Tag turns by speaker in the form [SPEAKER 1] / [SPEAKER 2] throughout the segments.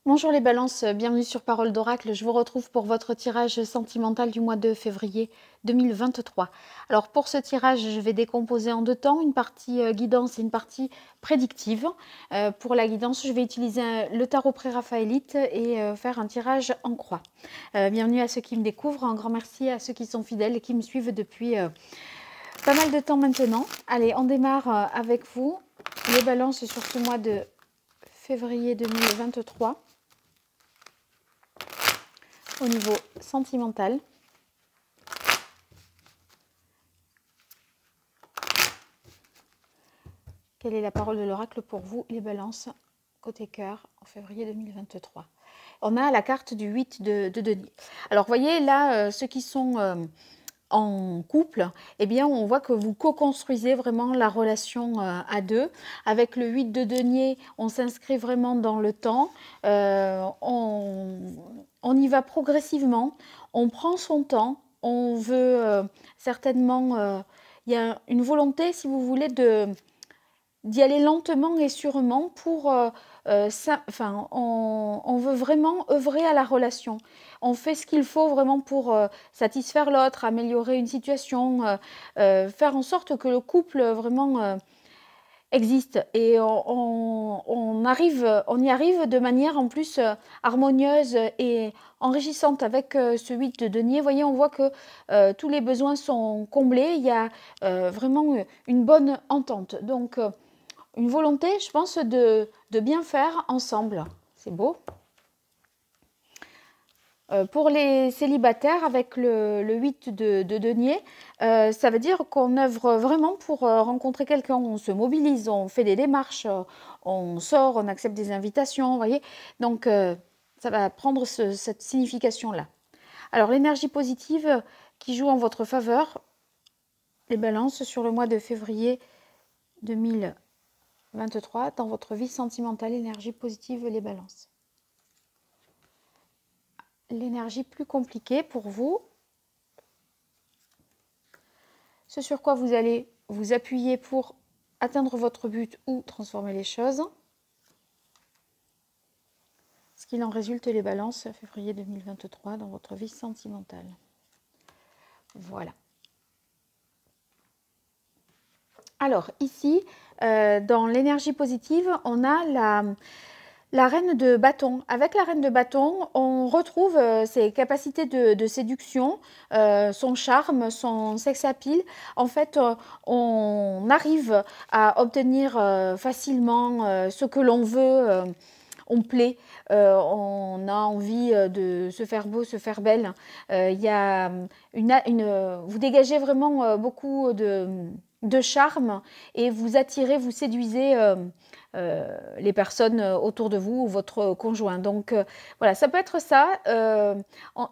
[SPEAKER 1] Bonjour les balances, bienvenue sur Parole d'Oracle. Je vous retrouve pour votre tirage sentimental du mois de février 2023. Alors pour ce tirage, je vais décomposer en deux temps, une partie guidance et une partie prédictive. Pour la guidance, je vais utiliser le tarot pré-raphaélite et faire un tirage en croix. Bienvenue à ceux qui me découvrent, un grand merci à ceux qui sont fidèles et qui me suivent depuis pas mal de temps maintenant. Allez, on démarre avec vous les balances sur ce mois de février 2023. Au niveau sentimental. Quelle est la parole de l'oracle pour vous, les balances, côté cœur, en février 2023? On a la carte du 8 de denier. Alors, voyez, là, ceux qui sont en couple, eh bien, on voit que vous co-construisez vraiment la relation à deux. Avec le 8 de denier, on s'inscrit vraiment dans le temps. On y va progressivement. On prend son temps. On veut certainement... il y a une volonté, si vous voulez, d'y aller lentement et sûrement pour... on veut vraiment œuvrer à la relation. On fait ce qu'il faut vraiment pour satisfaire l'autre, améliorer une situation, faire en sorte que le couple vraiment existe. Et on y arrive de manière en plus harmonieuse et enrichissante avec ce 8 de denier. Vous voyez, on voit que tous les besoins sont comblés. Il y a vraiment une bonne entente. Donc, une volonté, je pense, de bien faire ensemble. C'est beau. Pour les célibataires, avec le 8 de denier, ça veut dire qu'on œuvre vraiment pour rencontrer quelqu'un. On se mobilise, on fait des démarches, on sort, on accepte des invitations, vous voyez. Donc, ça va prendre cette signification-là. Alors, l'énergie positive qui joue en votre faveur, les balances sur le mois de février 2023, dans votre vie sentimentale, énergie positive, les balances. L'énergie plus compliquée pour vous, ce sur quoi vous allez vous appuyer pour atteindre votre but ou transformer les choses. Ce qu'il en résulte, les balances, février 2023, dans votre vie sentimentale. Voilà. Alors, ici, dans l'énergie positive, on a la reine de bâton. Avec la reine de bâton, on retrouve ses capacités de séduction, son charme, son sex appeal. En fait, on arrive à obtenir facilement ce que l'on veut. On plaît, on a envie de se faire beau, se faire belle. Il y a vous dégagez vraiment beaucoup de charme et vous attirez, vous séduisez les personnes autour de vous ou votre conjoint. Donc voilà, ça peut être ça.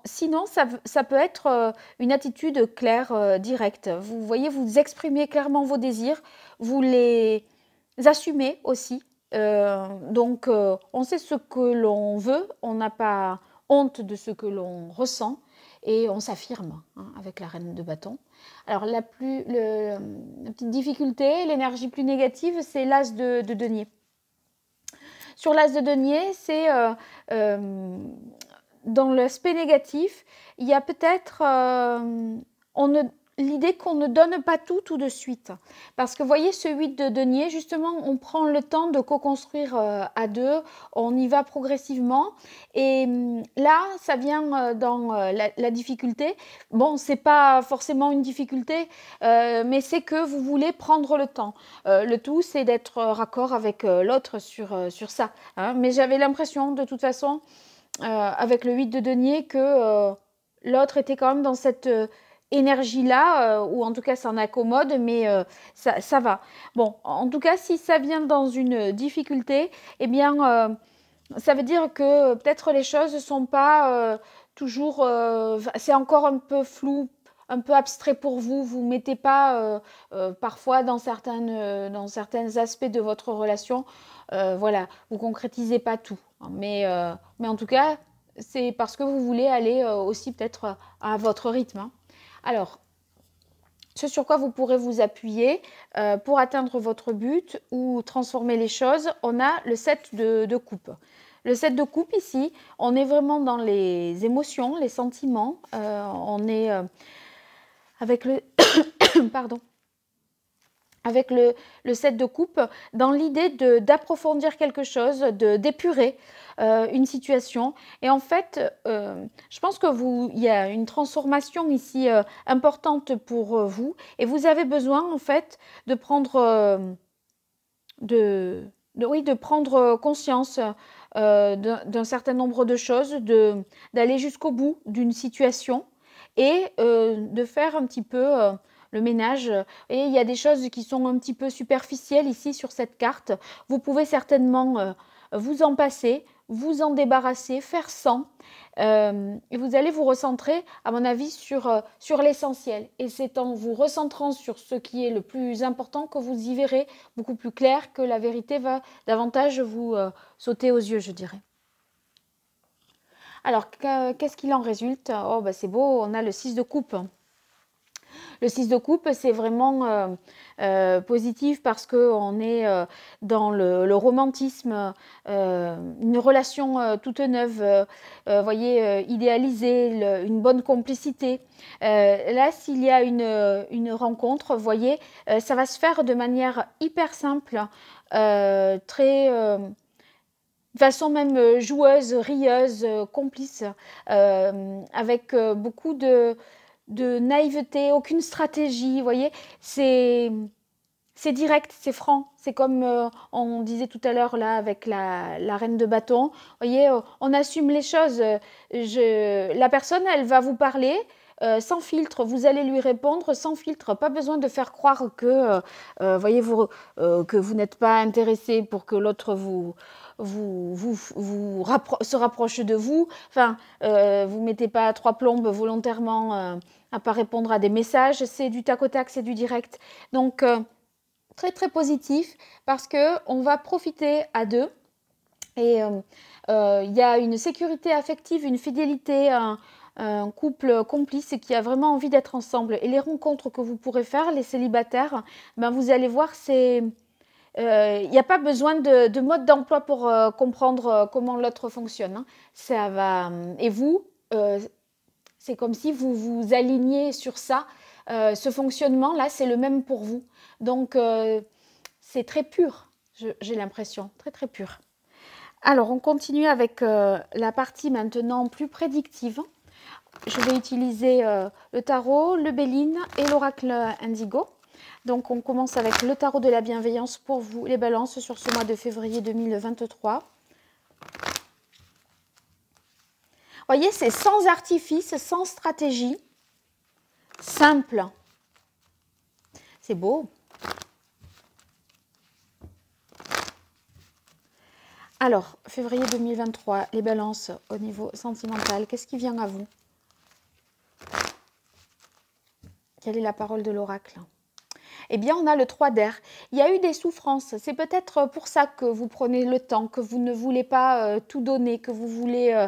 [SPEAKER 1] Sinon, ça peut être une attitude claire, directe. Vous voyez, vous exprimez clairement vos désirs, vous les assumez aussi. Donc, on sait ce que l'on veut, on n'a pas honte de ce que l'on ressent et on s'affirme avec la reine de bâton. Alors, la petite difficulté, l'énergie plus négative, c'est l'as de denier. Sur l'as de denier, c'est dans l'aspect négatif, il y a peut-être l'idée qu'on ne donne pas tout de suite. Parce que vous voyez, ce 8 de denier, justement, on prend le temps de co-construire à deux, on y va progressivement. Et là, ça vient dans la difficulté. Bon, c'est pas forcément une difficulté, mais c'est que vous voulez prendre le temps. Le tout, c'est d'être raccord avec l'autre sur ça. Hein. Mais j'avais l'impression, de toute façon, avec le 8 de denier, que l'autre était quand même dans cette énergie-là, ou en tout cas s'en accommode, mais ça va. Bon, en tout cas, si ça vient dans une difficulté, eh bien, ça veut dire que peut-être les choses ne sont pas toujours... c'est encore un peu flou, un peu abstrait pour vous. Vous ne mettez pas parfois dans certains aspects de votre relation, voilà, vous concrétisez pas tout. Mais en tout cas, c'est parce que vous voulez aller aussi peut-être à votre rythme. Hein. Alors, ce sur quoi vous pourrez vous appuyer pour atteindre votre but ou transformer les choses, on a le 7 de coupe. Le 7 de coupe ici, on est vraiment dans les émotions, les sentiments. On est avec le... Pardon. Avec le 7 de coupe, dans l'idée d'approfondir quelque chose, d'épurer une situation. Et en fait, je pense que il y a une transformation ici importante pour vous. Et vous avez besoin, en fait, de prendre, oui, de prendre conscience d'un certain nombre de choses, d'aller jusqu'au bout d'une situation et de faire un petit peu le ménage. Et il y a des choses qui sont un petit peu superficielles ici sur cette carte. Vous pouvez certainement vous en passer, vous en débarrasser, faire sans. Et vous allez vous recentrer, à mon avis, sur l'essentiel. Et c'est en vous recentrant sur ce qui est le plus important que vous y verrez beaucoup plus clair, que la vérité va davantage vous sauter aux yeux, je dirais. Alors, qu'est-ce qu'il en résulte? Oh, bah, c'est beau, on a le 6 de coupe. Le 6 de coupe, c'est vraiment positif parce qu'on est dans le romantisme, une relation toute neuve, voyez, idéalisée, une bonne complicité. Là, s'il y a une rencontre, voyez, ça va se faire de manière hyper simple, très... de façon même joueuse, rieuse, complice, avec beaucoup de naïveté, aucune stratégie, vous voyez, c'est direct, c'est franc, c'est comme on disait tout à l'heure là avec la reine de bâton, vous voyez, on assume les choses, la personne elle va vous parler, sans filtre, vous allez lui répondre sans filtre, pas besoin de faire croire que, voyez-vous, que vous n'êtes pas intéressé pour que l'autre se rapproche de vous, enfin, vous mettez pas trois plombes volontairement à pas répondre à des messages, c'est du tac au tac, c'est du direct, donc très très positif parce que on va profiter à deux et il y a une sécurité affective, une fidélité, un couple complice qui a vraiment envie d'être ensemble. Et les rencontres que vous pourrez faire, les célibataires, ben vous allez voir, il n'y a pas besoin de mode d'emploi pour comprendre comment l'autre fonctionne, hein. Ça va, et vous, c'est comme si vous vous aligniez sur ça. Ce fonctionnement-là, c'est le même pour vous. Donc, c'est très pur, j'ai l'impression, très très pur. Alors, on continue avec la partie maintenant plus prédictive. Je vais utiliser le tarot, le Béline et l'oracle Indigo. Donc, on commence avec le tarot de la bienveillance pour vous, les balances, sur ce mois de février 2023. Vous voyez, c'est sans artifice, sans stratégie, simple. C'est beau. Alors, février 2023, les balances au niveau sentimental, qu'est-ce qui vient à vous? Quelle est la parole de l'oracle? Eh bien, on a le 3 d'air. Il y a eu des souffrances. C'est peut-être pour ça que vous prenez le temps, que vous ne voulez pas tout donner, que vous voulez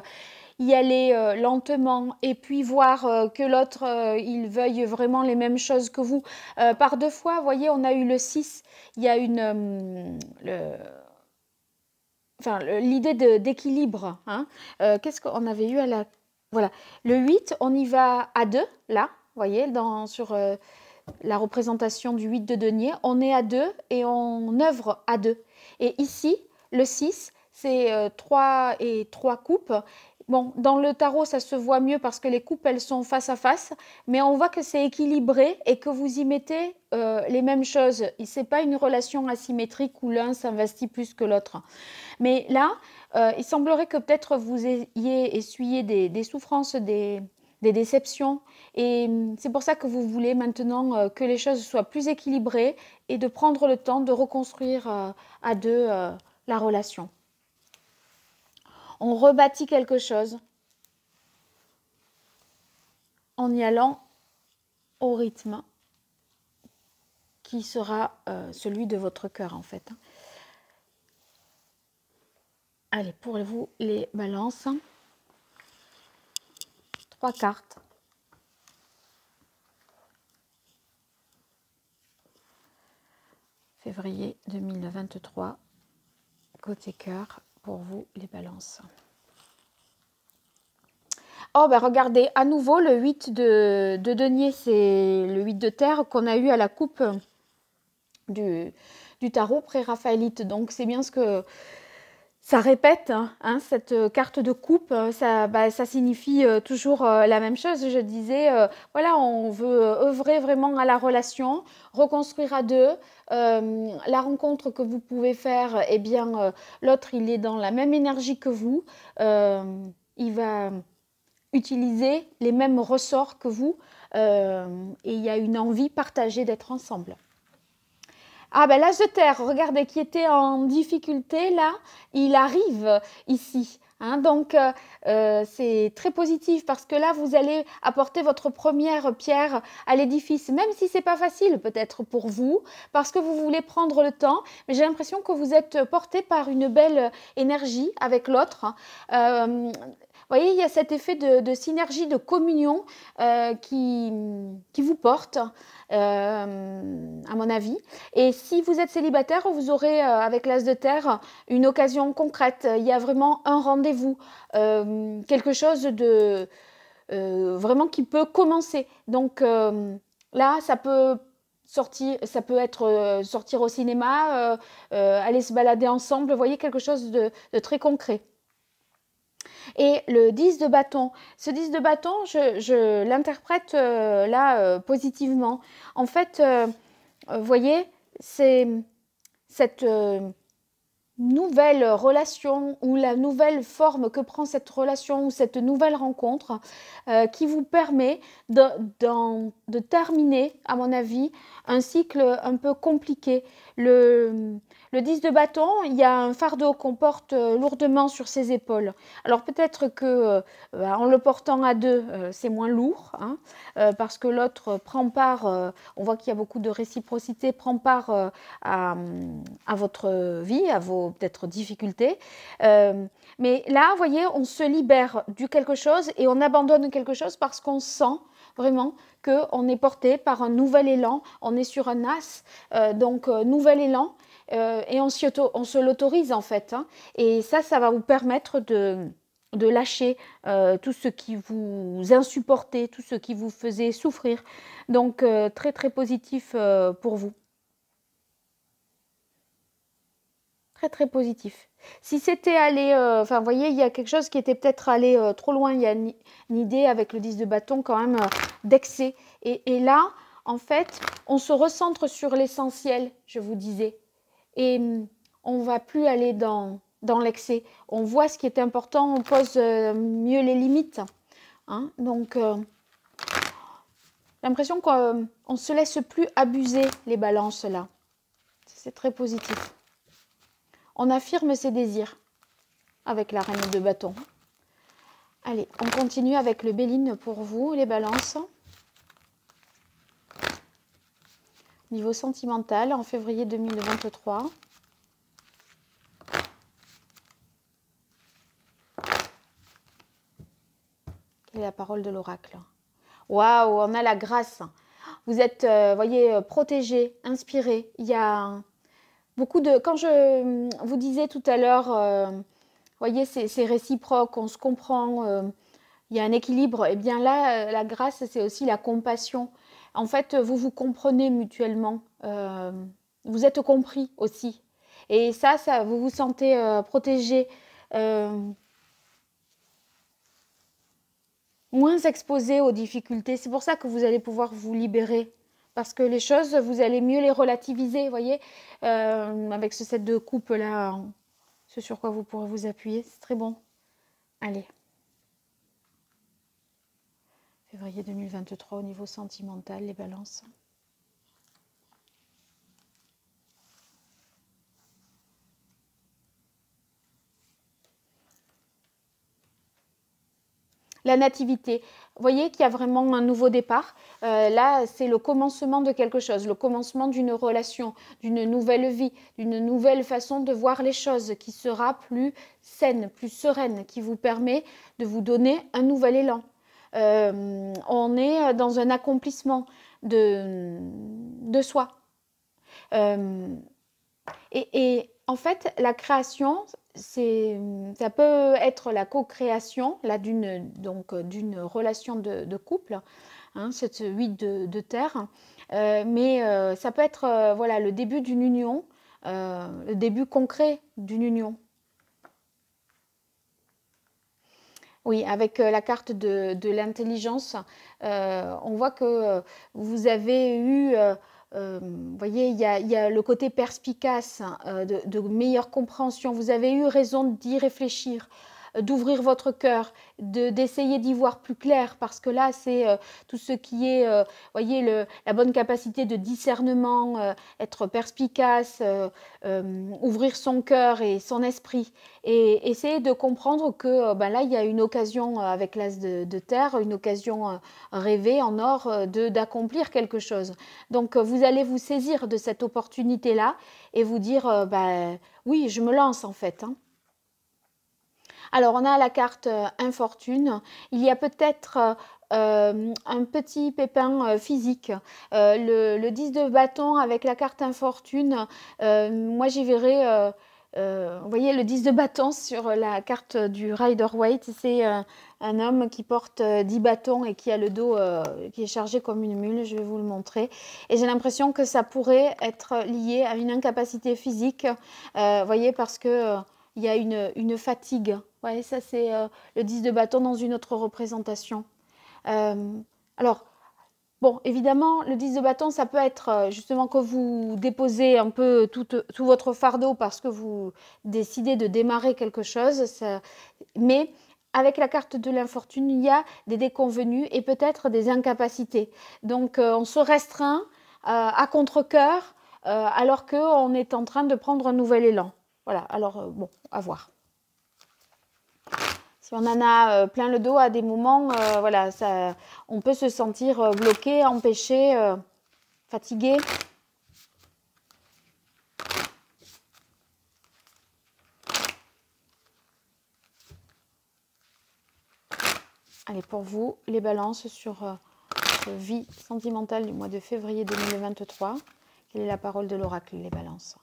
[SPEAKER 1] y aller lentement et puis voir que l'autre, il veuille vraiment les mêmes choses que vous. Par deux fois, vous voyez, on a eu le 6. Il y a l'idée d'équilibre, hein. Qu'est-ce qu'on avait eu à la... Voilà. Le 8, on y va à deux, là, vous voyez, sur la représentation du 8 de denier. On est à deux et on œuvre à deux. Et ici, le 6, c'est 3 et 3 coupes. Bon, dans le tarot, ça se voit mieux parce que les coupes, elles sont face à face, mais on voit que c'est équilibré et que vous y mettez les mêmes choses. Ce n'est pas une relation asymétrique où l'un s'investit plus que l'autre. Mais là, il semblerait que peut-être vous ayez essuyé des souffrances, des déceptions. Et c'est pour ça que vous voulez maintenant que les choses soient plus équilibrées et de prendre le temps de reconstruire à deux la relation. On rebâtit quelque chose en y allant au rythme qui sera celui de votre cœur en fait. Allez, pour vous les balances, 3 cartes. Février 2023, côté cœur, pour vous, les balances. Oh, ben regardez, à nouveau, le 8 de denier, c'est le 8 de terre qu'on a eu à la coupe du tarot pré-raphaélite. Donc, c'est bien ce que ça répète, hein, cette carte de coupe. Ça signifie toujours la même chose. Je disais, voilà, on veut œuvrer vraiment à la relation, reconstruire à deux. La rencontre que vous pouvez faire, eh bien, l'autre, il est dans la même énergie que vous. Il va utiliser les mêmes ressorts que vous. Et il y a une envie partagée d'être ensemble. Ah ben l'As de terre, regardez, qui était en difficulté, là, il arrive ici. Hein, donc, c'est très positif parce que là, vous allez apporter votre première pierre à l'édifice, même si ce n'est pas facile peut-être pour vous, parce que vous voulez prendre le temps. Mais j'ai l'impression que vous êtes porté par une belle énergie avec l'autre. Vous voyez, il y a cet effet de synergie, de communion qui vous porte, à mon avis. Et si vous êtes célibataire, vous aurez, avec l'As de terre, une occasion concrète. Il y a vraiment un rendez-vous, quelque chose de vraiment qui peut commencer. Donc là, ça peut être sortir au cinéma, aller se balader ensemble. Vous voyez, quelque chose de très concret. Et le 10 de bâton, ce 10 de bâton, je l'interprète là positivement. En fait, vous voyez, c'est cette nouvelle relation ou la nouvelle forme que prend cette relation ou cette nouvelle rencontre qui vous permet de terminer, à mon avis, un cycle un peu compliqué. Le 10 de bâton, il y a un fardeau qu'on porte lourdement sur ses épaules. Alors peut-être que en le portant à deux, c'est moins lourd, hein, parce que l'autre prend part, on voit qu'il y a beaucoup de réciprocité, prend part à votre vie, à vos peut-être difficultés. Mais là, vous voyez, on se libère du quelque chose et on abandonne quelque chose parce qu'on sent vraiment qu'on est porté par un nouvel élan. On est sur un as, donc nouvel élan. Et on se l'autorise en fait. Hein. Et ça va vous permettre de lâcher tout ce qui vous insupportait, tout ce qui vous faisait souffrir. Donc très très positif pour vous. Très très positif. Si c'était allé, enfin vous voyez, il y a quelque chose qui était peut-être allé trop loin, il y a une idée avec le 10 de bâton quand même d'excès. Et là, en fait, on se recentre sur l'essentiel, je vous disais. Et on ne va plus aller dans l'excès. On voit ce qui est important, on pose mieux les limites. Hein. Donc, j'ai l'impression qu'on ne se laisse plus abuser les balances là. C'est très positif. On affirme ses désirs avec la reine de bâton. Allez, on continue avec le Béline pour vous, les balances. Niveau sentimental, en février 2023. Quelle est la parole de l'oracle? Waouh, on a la grâce. Vous êtes, voyez, protégé, inspiré. Il y a beaucoup de... Quand je vous disais tout à l'heure, voyez, c'est réciproque, on se comprend, il y a un équilibre. Et bien là, la grâce, c'est aussi la compassion. En fait, vous vous comprenez mutuellement. Vous êtes compris aussi. Et ça vous vous sentez protégé, moins exposé aux difficultés. C'est pour ça que vous allez pouvoir vous libérer. Parce que les choses, vous allez mieux les relativiser, vous voyez, avec ce set de coupe là, ce sur quoi vous pourrez vous appuyer, c'est très bon. Allez. Février 2023 au niveau sentimental, les balances. La nativité. Vous voyez qu'il y a vraiment un nouveau départ. Là, c'est le commencement de quelque chose, le commencement d'une relation, d'une nouvelle vie, d'une nouvelle façon de voir les choses qui sera plus saine, plus sereine, qui vous permet de vous donner un nouvel élan. On est dans un accomplissement de soi. Et en fait, la création, ça peut être la co-création là d'une relation de couple, hein, cette 8 de terre, mais ça peut être voilà, le début d'une union, le début concret d'une union. Oui, avec la carte de l'intelligence, on voit que vous avez eu, vous voyez, il y a le côté perspicace, de meilleure compréhension. Vous avez eu raison d'y réfléchir, d'ouvrir votre cœur, d'essayer d'y voir plus clair, parce que là, c'est tout ce qui est, voyez, la bonne capacité de discernement, être perspicace, ouvrir son cœur et son esprit, et essayer de comprendre que ben là, il y a une occasion avec l'as de terre, une occasion rêvée en or d'accomplir quelque chose. Donc, vous allez vous saisir de cette opportunité-là et vous dire, ben, oui, je me lance en fait, hein. Alors, on a la carte infortune. Il y a peut-être un petit pépin physique. Le 10 de bâton avec la carte infortune, moi j'y verrai, vous voyez le 10 de bâton sur la carte du Rider-Waite, c'est un homme qui porte 10 bâtons et qui a le dos qui est chargé comme une mule, je vais vous le montrer. Et j'ai l'impression que ça pourrait être lié à une incapacité physique, vous voyez, parce que il y a une fatigue. Ouais, ça c'est le 10 de bâton dans une autre représentation. Alors, bon, évidemment, le 10 de bâton, ça peut être justement que vous déposez un peu tout votre fardeau parce que vous décidez de démarrer quelque chose. Mais avec la carte de l'infortune, il y a des déconvenus et peut-être des incapacités. Donc, on se restreint à contre-cœur alors qu'on est en train de prendre un nouvel élan. Voilà, alors bon, à voir. Si on en a plein le dos à des moments, voilà, on peut se sentir bloqué, empêché, fatigué. Allez, pour vous, les balances sur votre vie sentimentale du mois de février 2023. Quelle est la parole de l'oracle, les balances?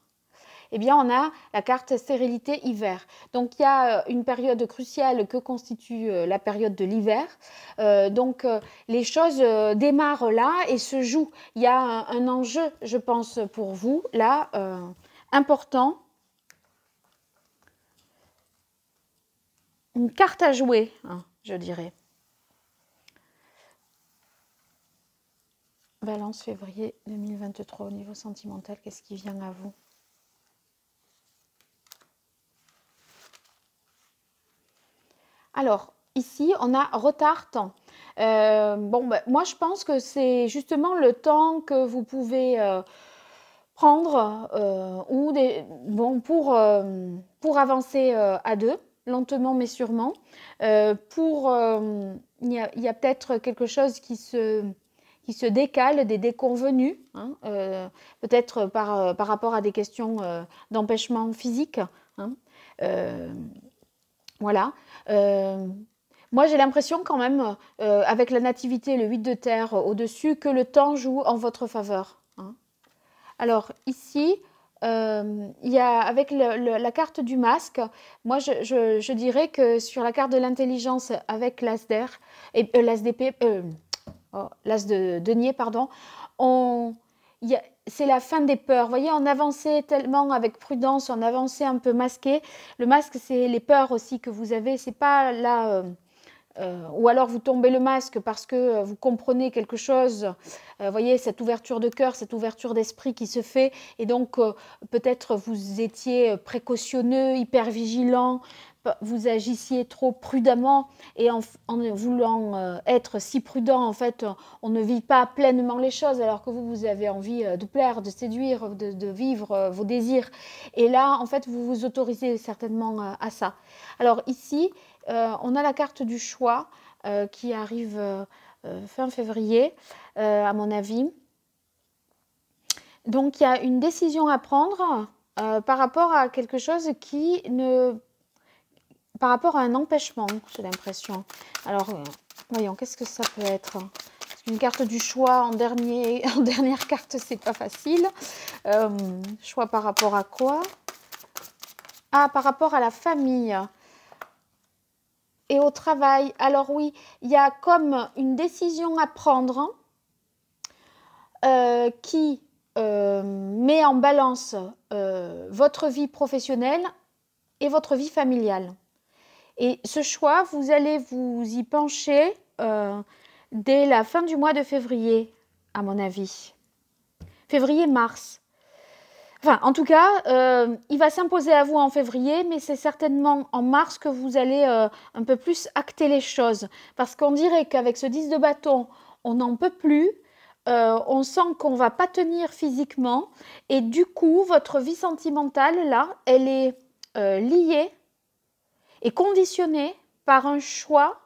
[SPEAKER 1] Eh bien, on a la carte stérilité hiver. Donc, il y a une période cruciale que constitue la période de l'hiver. Donc, les choses démarrent là et se jouent. Il y a un enjeu, je pense, pour vous, là, important. Une carte à jouer, hein, je dirais. Balance février 2023 au niveau sentimental, qu'est-ce qui vient à vous? Alors, ici, on a retard-temps. Bon, ben, moi, je pense que c'est justement le temps que vous pouvez prendre pour avancer à deux, lentement mais sûrement. Il y a peut-être quelque chose qui se décale, des déconvenus, hein, peut-être par rapport à des questions d'empêchement physique, hein. Voilà. Moi, j'ai l'impression quand même, avec la nativité, le 8 de terre au-dessus, que le temps joue en votre faveur, hein. Alors, ici, il y a, avec la carte du masque, moi, je dirais que sur la carte de l'intelligence avec l'as d'air, et l'as d'épée, l'as de denier, pardon, c'est la fin des peurs. Vous voyez, on avançait tellement avec prudence, on avançait un peu masqué. Le masque, c'est les peurs aussi que vous avez. C'est pas là. Ou alors vous tombez le masque parce que vous comprenez quelque chose. Vous voyez, cette ouverture de cœur, cette ouverture d'esprit qui se fait. Et donc, peut-être vous étiez précautionneux, hyper vigilant. Vous agissiez trop prudemment et en voulant être si prudent, en fait, on ne vit pas pleinement les choses alors que vous avez envie de plaire, de séduire, de vivre vos désirs. Et là, en fait, vous vous autorisez certainement à ça. Alors ici, on a la carte du choix qui arrive fin février, à mon avis. Donc, il y a une décision à prendre par rapport à quelque chose par rapport à un empêchement, j'ai l'impression. Alors, voyons, qu'est-ce que ça peut être? Une carte du choix en dernière carte, c'est pas facile. Choix par rapport à quoi? Ah, par rapport à la famille et au travail. Alors oui, il y a comme une décision à prendre qui met en balance votre vie professionnelle et votre vie familiale. Et ce choix, vous allez vous y pencher dès la fin du mois de février, à mon avis. Février-mars. Enfin, en tout cas, il va s'imposer à vous en février, mais c'est certainement en mars que vous allez un peu plus acter les choses. Parce qu'on dirait qu'avec ce 10 de bâton, on n'en peut plus. On sent qu'on ne va pas tenir physiquement. Et du coup, votre vie sentimentale, là, elle est liée et conditionnée par un choix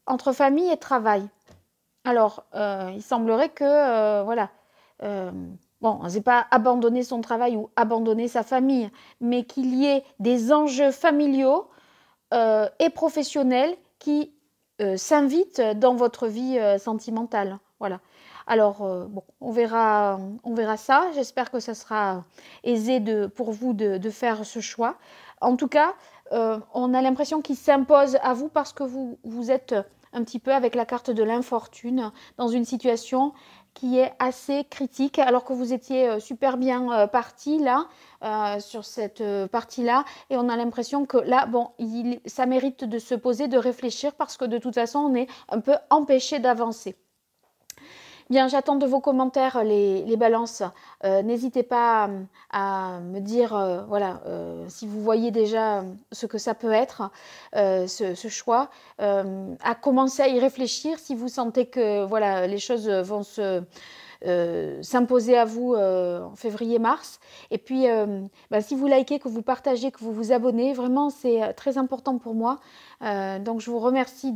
[SPEAKER 1] entre famille et travail. Alors, il semblerait que, voilà, bon, c'est pas abandonner son travail ou abandonner sa famille, mais qu'il y ait des enjeux familiaux et professionnels qui s'invitent dans votre vie sentimentale. Voilà. Alors, bon, on verra ça. J'espère que ça sera aisé pour vous de faire ce choix. En tout cas, on a l'impression qu'il s'impose à vous parce que vous êtes un petit peu avec la carte de l'infortune dans une situation qui est assez critique, alors que vous étiez super bien parti là, sur cette partie-là, et on a l'impression que là, bon, ça mérite de se poser, de réfléchir, parce que de toute façon, on est un peu empêché d'avancer. Bien, j'attends de vos commentaires les balances. N'hésitez pas à me dire voilà, si vous voyez déjà ce que ça peut être, ce choix, à commencer à y réfléchir si vous sentez que voilà, les choses vont s'imposer à vous en février-mars. Et puis, si vous likez, que vous partagez, que vous vous abonnez, vraiment, c'est très important pour moi. Donc, je vous remercie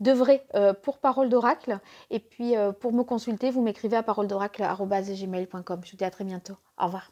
[SPEAKER 1] d'œuvrer pour Parole d'Oracle. Et puis, pour me consulter, vous m'écrivez à paroledoracle@gmail.com. Je vous dis à très bientôt. Au revoir.